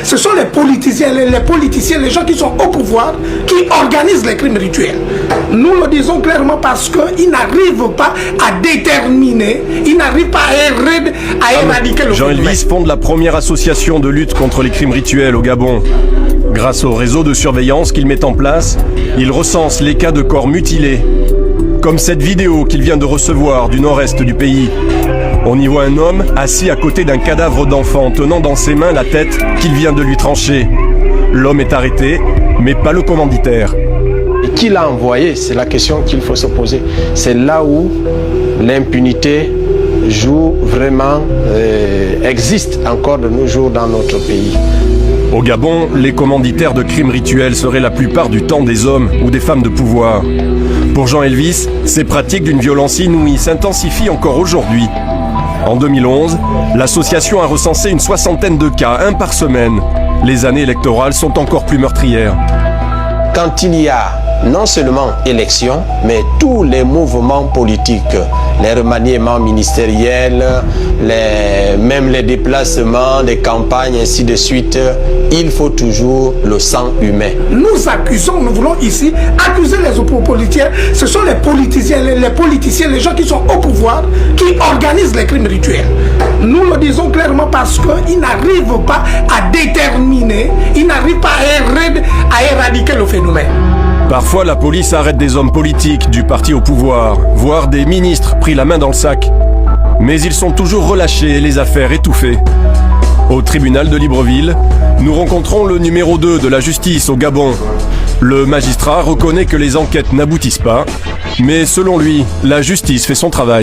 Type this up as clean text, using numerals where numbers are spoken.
ce sont les politiciens, les gens qui sont au pouvoir, qui organisent les crimes rituels. Nous le disons clairement parce qu'ils n'arrivent pas à déterminer, ils n'arrivent pas à éradiquer le phénomène. Jean Elvis fonde la première association de lutte contre les crimes rituels au Gabon. Grâce au réseau de surveillance qu'il met en place, il recense les cas de corps mutilés. Comme cette vidéo qu'il vient de recevoir du nord-est du pays. On y voit un homme assis à côté d'un cadavre d'enfant tenant dans ses mains la tête qu'il vient de lui trancher. L'homme est arrêté, mais pas le commanditaire. Et qui l'a envoyé? C'est la question qu'il faut se poser. C'est là où l'impunité joue vraiment, existe encore de nos jours dans notre pays. Au Gabon, les commanditaires de crimes rituels seraient la plupart du temps des hommes ou des femmes de pouvoir. Pour Jean Elvis, ces pratiques d'une violence inouïe s'intensifient encore aujourd'hui. En 2011, l'association a recensé une 60aine de cas, un par semaine. Les années électorales sont encore plus meurtrières. Quand il y a non seulement élection, mais tous les mouvements politiques, les remaniements ministériels, même les déplacements, les campagnes, ainsi de suite, il faut toujours le sang humain. Nous accusons, nous voulons ici accuser les politiciens. Ce sont les politiciens, les gens qui sont au pouvoir, qui organisent les crimes rituels. Nous le disons clairement parce qu'ils n'arrivent pas à déterminer, ils n'arrivent pas à éradiquer le phénomène. Parfois, la police arrête des hommes politiques du parti au pouvoir, voire des ministres pris la main dans le sac. Mais ils sont toujours relâchés et les affaires étouffées. Au tribunal de Libreville, nous rencontrons le numéro 2 de la justice au Gabon. Le magistrat reconnaît que les enquêtes n'aboutissent pas, mais selon lui, la justice fait son travail.